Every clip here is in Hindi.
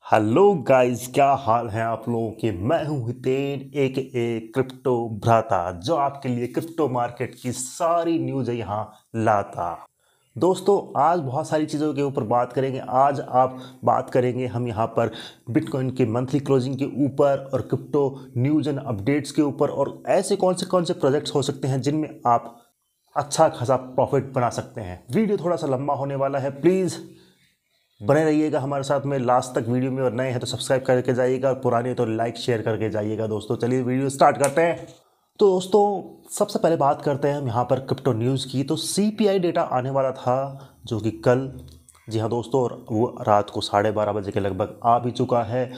हेलो गाइस, क्या हाल है आप लोगों के। मैं हूं हितेन क्रिप्टो भ्राता, जो आपके लिए क्रिप्टो मार्केट की सारी न्यूज़ यहां लाता। दोस्तों, आज बहुत सारी चीज़ों के ऊपर बात करेंगे। आज आप बात करेंगे हम यहां पर बिटकॉइन के मंथली क्लोजिंग के ऊपर और क्रिप्टो न्यूज़ एंड अपडेट्स के ऊपर, और ऐसे कौन से प्रोजेक्ट्स हो सकते हैं जिनमें आप अच्छा खासा प्रॉफिट बना सकते हैं। वीडियो थोड़ा सा लंबा होने वाला है, प्लीज़ बने रहिएगा हमारे साथ में लास्ट तक वीडियो में। और नए हैं तो सब्सक्राइब करके जाइएगा, और पुराने तो लाइक शेयर करके जाइएगा। दोस्तों चलिए वीडियो स्टार्ट करते हैं। तो दोस्तों, सबसे पहले बात करते हैं हम यहाँ पर क्रिप्टो न्यूज़ की। तो सीपीआई डेटा आने वाला था, जो कि कल, जी हाँ दोस्तों, और वो रात को 12:30 बजे के लगभग आ भी चुका है।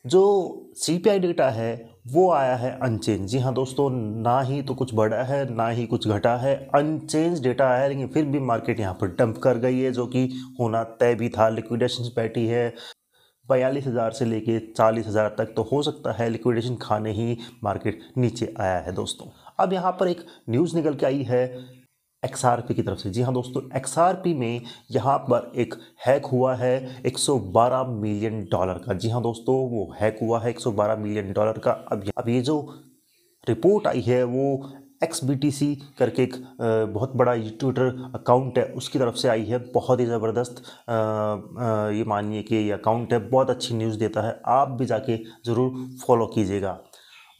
जो सीपीआई डेटा है वो आया है अनचेंज। जी हाँ दोस्तों, ना ही तो कुछ बढ़ा है ना ही कुछ घटा है, अनचेंज डेटा आया है। लेकिन फिर भी मार्केट यहाँ पर डंप कर गई है, जो कि होना तय भी था। लिक्विडेशन बैठी है 42,000 से लेके 40,000 तक, तो हो सकता है लिक्विडेशन खाने ही मार्केट नीचे आया है दोस्तों। अब यहाँ पर एक न्यूज़ निकल के आई है एक्सआरपी की तरफ से। जी हाँ दोस्तों, एक्सआरपी में यहाँ पर एक हैक हुआ है 112 मिलियन डॉलर का। जी हाँ दोस्तों, वो हैक हुआ है 112 मिलियन डॉलर का। अब ये जो रिपोर्ट आई है वो XBTC करके एक बहुत बड़ा ट्विटर अकाउंट है, उसकी तरफ से आई है। बहुत ही ज़बरदस्त ये मानिए कि ये अकाउंट है, बहुत अच्छी न्यूज़ देता है। आप भी जाके ज़रूर फॉलो कीजिएगा।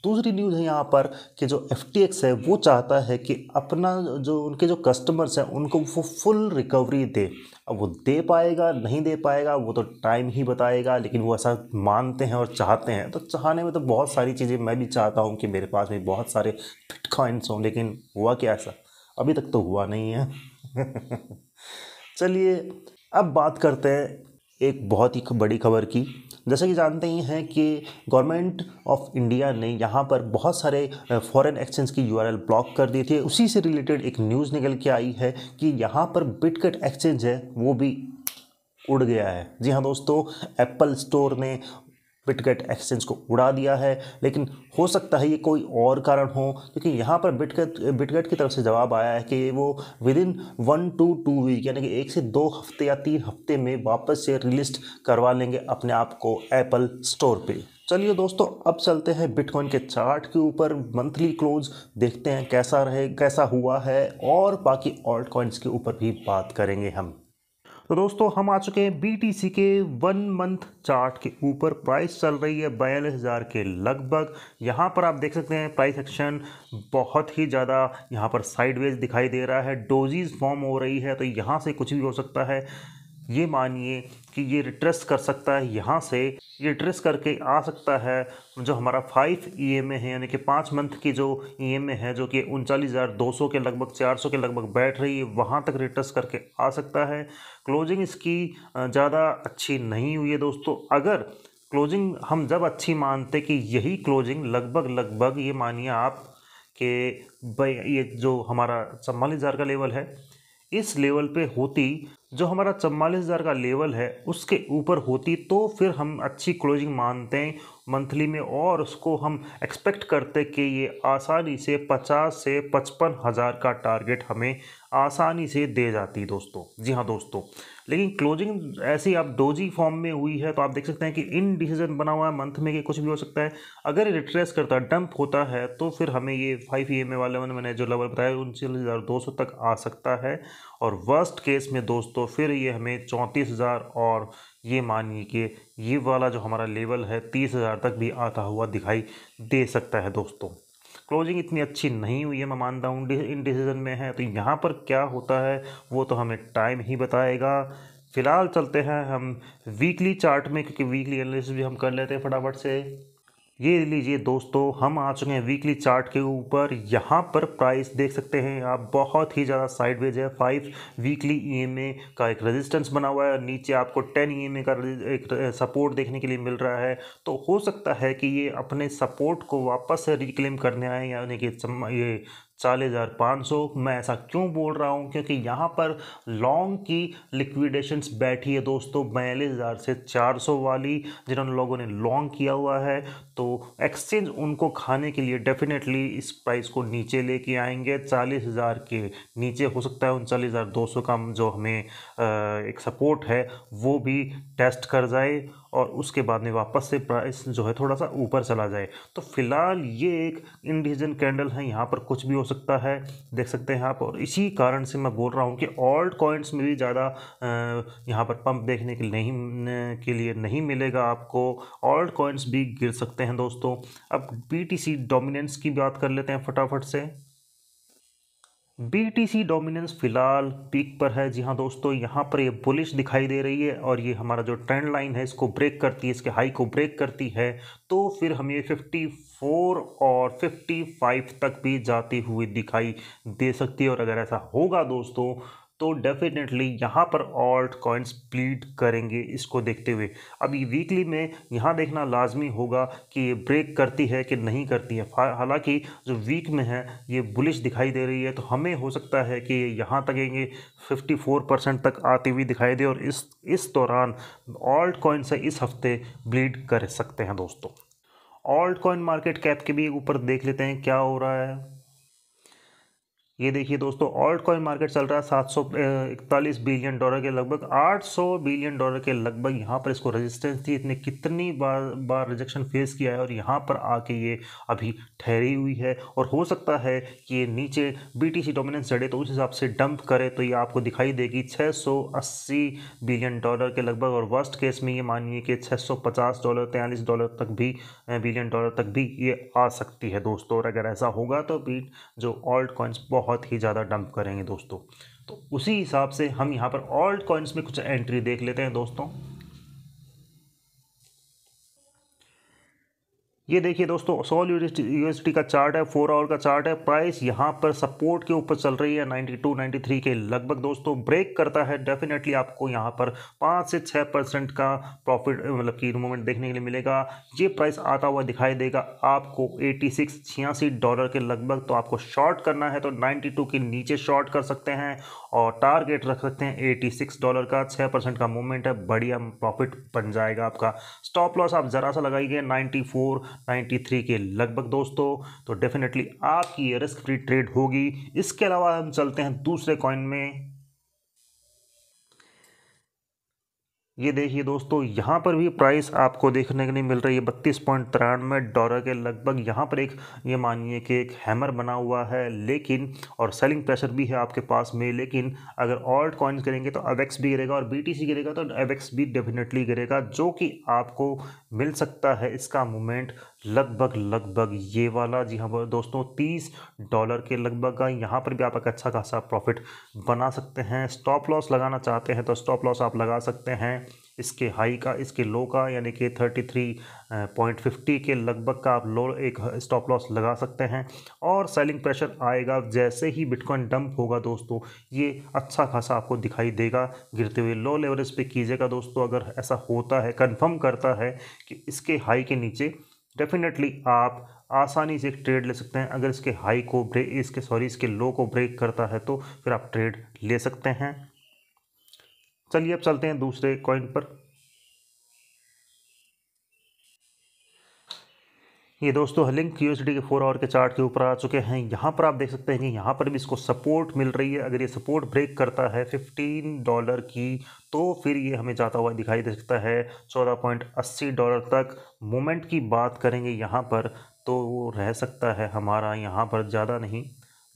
दूसरी न्यूज़ है यहाँ पर कि जो FTX है वो चाहता है कि अपना जो उनके जो कस्टमर्स हैं उनको वो फुल रिकवरी दे। अब वो दे पाएगा नहीं दे पाएगा वो तो टाइम ही बताएगा, लेकिन वो ऐसा मानते हैं और चाहते हैं। तो चाहने में तो बहुत सारी चीज़ें, मैं भी चाहता हूँ कि मेरे पास में बहुत सारे बिटकॉइंस हों, लेकिन हुआ क्या ऐसा? अभी तक तो हुआ नहीं है। चलिए, अब बात करते हैं एक बहुत ही बड़ी खबर की। जैसा कि जानते ही हैं कि गवर्नमेंट ऑफ इंडिया ने यहाँ पर बहुत सारे फॉरेन एक्सचेंज की URL ब्लॉक कर दी थी। उसी से रिलेटेड एक न्यूज़ निकल के आई है कि यहाँ पर बिटकट एक्सचेंज है वो भी उड़ गया है। जी हाँ दोस्तों, एप्पल स्टोर ने बिटगेट एक्सचेंज को उड़ा दिया है। लेकिन हो सकता है ये कोई और कारण हो, क्योंकि यहाँ पर बिटगेट की तरफ से जवाब आया है कि वो विदिन 1 to 2 वीक, यानी कि 1 से 2 हफ्ते या 3 हफ्ते में वापस से रिलिस्ट करवा लेंगे अपने आप को एप्पल स्टोर पे। चलिए दोस्तों, अब चलते हैं बिटकॉइन के चार्ट के ऊपर। मंथली क्लोज देखते हैं कैसा हुआ है, और बाकी ऑल्ट कॉइन्स के ऊपर भी बात करेंगे हम। तो दोस्तों, हम आ चुके हैं BTC के 1 मंथ चार्ट के ऊपर। प्राइस चल रही है 42,000 के लगभग। यहाँ पर आप देख सकते हैं प्राइस एक्शन बहुत ही ज़्यादा यहाँ पर साइडवेज दिखाई दे रहा है। डोजीज फॉर्म हो रही है, तो यहाँ से कुछ भी हो सकता है। ये मानिए कि ये रिट्रेस कर सकता है, यहाँ से ये रिट्रेस करके आ सकता है। जो हमारा 5 EMA है, यानी कि 5 मंथ की जो EMA है, जो कि 39,200 के लगभग 400 के लगभग बैठ रही है, वहाँ तक रिट्रेस करके आ सकता है। क्लोजिंग इसकी ज़्यादा अच्छी नहीं हुई है दोस्तों। अगर क्लोजिंग हम जब अच्छी मानते कि यही क्लोजिंग लगभग लगभग ये मानिए आप कि भाई ये जो हमारा 44,000 का लेवल है, इस लेवल पे होती, जो हमारा 44,000 का लेवल है उसके ऊपर होती, तो फिर हम अच्छी क्लोजिंग मानते हैं मंथली में, और उसको हम एक्सपेक्ट करते कि ये आसानी से 50 से 55,000 का टारगेट हमें आसानी से दे जाती दोस्तों। जी हाँ दोस्तों, लेकिन क्लोजिंग ऐसी आप डोजी फॉर्म में हुई है, तो आप देख सकते हैं कि इन डिसीजन बना हुआ है मंथ में कि कुछ भी हो सकता है। अगर रिट्रेस करता है, डंप होता है, तो फिर हमें ये 5 EMA वाले मैंने जो लेवल बताया 39,200 तक आ सकता है। और वर्स्ट केस में दोस्तों फिर ये हमें 34,000, और ये मानिए कि ये वाला जो हमारा लेवल है 30,000 तक भी आता हुआ दिखाई दे सकता है दोस्तों। क्लोजिंग इतनी अच्छी नहीं हुई है, मैं मानता हूँ इन डिसीजन में है। तो यहाँ पर क्या होता है वो तो हमें टाइम ही बताएगा। फिलहाल चलते हैं हम वीकली चार्ट में, क्योंकि वीकली एनालिसिस भी हम कर लेते हैं फटाफट से। ये लीजिए दोस्तों, हम आ चुके हैं वीकली चार्ट के ऊपर। यहाँ पर प्राइस देख सकते हैं आप, बहुत ही ज़्यादा साइडवेज है। 5 वीकली EMA का एक रेजिस्टेंस बना हुआ है, नीचे आपको 10 EMA का एक सपोर्ट देखने के लिए मिल रहा है। तो हो सकता है कि ये अपने सपोर्ट को वापस से रिक्लेम करने आए, यानी कि ये 40,500। मैं ऐसा क्यों बोल रहा हूँ, क्योंकि यहाँ पर लॉन्ग की लिक्विडेशंस बैठी है दोस्तों 42,000 से 400 वाली, जिन्होंने लोगों ने लॉन्ग किया हुआ है। तो एक्सचेंज उनको खाने के लिए डेफिनेटली इस प्राइस को नीचे लेके आएंगे। 40,000 के नीचे हो सकता है 39,200 का जो हमें एक सपोर्ट है वो भी टेस्ट कर जाए, और उसके बाद में वापस से प्राइस जो है थोड़ा सा ऊपर चला जाए। तो फिलहाल ये एक इंडिविजुअल कैंडल है, यहाँ पर कुछ भी हो सकता है, देख सकते हैं आप। और इसी कारण से मैं बोल रहा हूँ कि ऑल्ट कॉइन्स में भी ज़्यादा यहाँ पर पंप देखने के लिए नहीं मिलेगा आपको। ऑल्ट कॉइन्स भी गिर सकते हैं दोस्तों। अब BTC डोमिनेंस की बात कर लेते हैं फटाफट से। BTC डोमिनेंस फिलहाल पीक पर है। जी हाँ दोस्तों, यहाँ पर ये बुलिश दिखाई दे रही है, और ये हमारा जो ट्रेंड लाइन है इसको ब्रेक करती है, इसके हाई को ब्रेक करती है, तो फिर हमें 54 और 55 तक भी जाती हुई दिखाई दे सकती है। और अगर ऐसा होगा दोस्तों तो डेफिनेटली यहाँ पर ऑल्ट कॉइन्स ब्लीड करेंगे इसको देखते हुए। अभी वीकली में यहाँ देखना लाजमी होगा कि ये ब्रेक करती है कि नहीं करती है। हालांकि जो वीक में है ये बुलिश दिखाई दे रही है, तो हमें हो सकता है कि यहाँ तक ये 54% तक आती हुई दिखाई दे, और इस दौरान ऑल्ट कॉइन से इस हफ्ते ब्लीड कर सकते हैं दोस्तों। ऑल्ट कॉइन मार्केट कैप के भी ऊपर देख लेते हैं क्या हो रहा है। ये देखिए दोस्तों, ऑल्ट कॉइन मार्केट चल रहा है $741 बिलियन के लगभग, $800 बिलियन के लगभग। यहाँ पर इसको रेजिस्टेंस थी, इतने कितनी बार रिजेक्शन फेस किया है, और यहाँ पर आके ये अभी ठहरी हुई है। और हो सकता है कि ये नीचे BTC डोमिनेंस चढ़े तो उस हिसाब से डंप करे, तो ये आपको दिखाई देगी $680 बिलियन के लगभग। और वर्स्ट केस में ये मानिए कि $650 $43 तक भी बिलियन तक भी ये आ सकती है दोस्तों। और अगर ऐसा होगा तो भी जो ऑल्ट कॉइन्स बहुत ही ज़्यादा डंप करेंगे दोस्तों। तो उसी हिसाब से हम यहाँ पर ऑल्ट कॉइन्स में कुछ एंट्री देख लेते हैं दोस्तों। ये देखिए दोस्तों, 100 USD का चार्ट है, 4 आवर का चार्ट है। प्राइस यहाँ पर सपोर्ट के ऊपर चल रही है 92 93 के लगभग दोस्तों। ब्रेक करता है डेफिनेटली आपको यहाँ पर 5 से 6% का प्रॉफिट मतलब की मूवमेंट देखने के लिए मिलेगा। ये प्राइस आता हुआ दिखाई देगा आपको $86 के लगभग। तो आपको शॉर्ट करना है तो 92 के नीचे शॉर्ट कर सकते हैं, और टारगेट रख सकते हैं $86 का। 6% का मूवमेंट है, बढ़िया प्रॉफिट बन जाएगा आपका। स्टॉप लॉस आप ज़रा सा लगाइए 94 93 के लगभग दोस्तों, तो डेफिनेटली आपकी ये रिस्क फ्री ट्रेड होगी। इसके अलावा हम चलते हैं दूसरे कॉइन में। ये देखिए दोस्तों, यहाँ पर भी प्राइस आपको देखने के लिए मिल रही है $32.93 के लगभग। यहाँ पर एक ये मानिए कि एक हैमर बना हुआ है, लेकिन और सेलिंग प्रेशर भी है आपके पास में। लेकिन अगर ऑल्ट कॉइन्स गिरेंगे तो अवेक्स भी गिरेगा, और BTC गिरेगा तो अवेक्स भी डेफिनेटली गिरेगा, जो कि आपको मिल सकता है इसका मूवमेंट लगभग ये वाला। जी हाँ दोस्तों, $30 के लगभग का। यहाँ पर भी आप एक अच्छा खासा प्रॉफिट बना सकते हैं। स्टॉप लॉस लगाना चाहते हैं तो स्टॉप लॉस आप लगा सकते हैं इसके हाई का, इसके लो का, यानी कि 33.50 के लगभग का आप लो एक स्टॉप लॉस लगा सकते हैं। और सेलिंग प्रेशर आएगा जैसे ही बिटकॉइन डंप होगा दोस्तों, ये अच्छा खासा आपको दिखाई देगा गिरते हुए। लो लेवरेज पे कीजिएगा दोस्तों। अगर ऐसा होता है, कंफर्म करता है कि इसके हाई के नीचे, डेफिनेटली आप आसानी से एक ट्रेड ले सकते हैं। अगर इसके हाई को इसके लो को ब्रेक करता है तो फिर आप ट्रेड ले सकते हैं। चलिए अब चलते हैं दूसरे कॉइन पर। ये दोस्तों लिंक USD के 4 आवर के चार्ट के ऊपर आ चुके हैं। यहाँ पर आप देख सकते हैं कि यहाँ पर भी इसको सपोर्ट मिल रही है। अगर ये सपोर्ट ब्रेक करता है $15 की, तो फिर ये हमें जाता हुआ दिखाई दे सकता है $14.80 तक। मोमेंट की बात करेंगे यहाँ पर तो वो रह सकता है हमारा यहाँ पर ज़्यादा नहीं,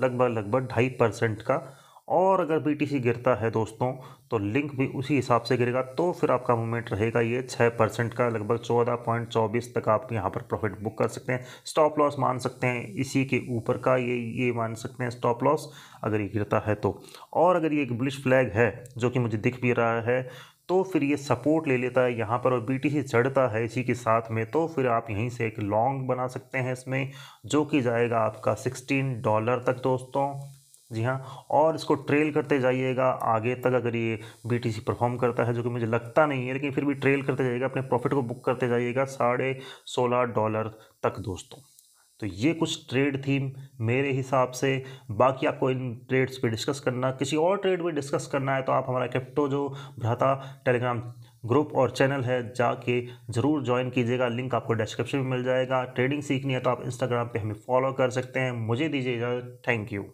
लगभग 2.5% का। और अगर BTC गिरता है दोस्तों तो लिंक भी उसी हिसाब से गिरेगा, तो फिर आपका मूवमेंट रहेगा ये 6% का, लगभग 14.24 तक आप यहाँ पर प्रॉफिट बुक कर सकते हैं। स्टॉप लॉस मान सकते हैं इसी के ऊपर का, ये मान सकते हैं स्टॉप लॉस अगर ये गिरता है तो। और अगर ये एक बुलिश फ्लैग है जो कि मुझे दिख भी रहा है, तो फिर ये सपोर्ट ले लेता है यहाँ पर और BTC चढ़ता है इसी के साथ में, तो फिर आप यहीं से एक लॉन्ग बना सकते हैं इसमें, जो कि जाएगा आपका $16 तक दोस्तों। जी हाँ, और इसको ट्रेल करते जाइएगा आगे तक। अगर ये BTC परफॉर्म करता है, जो कि मुझे लगता नहीं है, लेकिन फिर भी ट्रेल करते जाइएगा, अपने प्रॉफिट को बुक करते जाइएगा $16.5 तक दोस्तों। तो ये कुछ ट्रेड थी मेरे हिसाब से। बाकी आपको इन ट्रेड्स पे डिस्कस करना, किसी और ट्रेड पे डिस्कस करना है तो आप हमारा क्रिप्टो जो भ्राता टेलीग्राम ग्रुप और चैनल है जाके ज़रूर ज्वाइन कीजिएगा। लिंक आपको डिस्क्रिप्शन में मिल जाएगा। ट्रेडिंग सीखनी है तो आप इंस्टाग्राम पे हमें फॉलो कर सकते हैं। मुझे दीजिए इजाज़त। Thank you.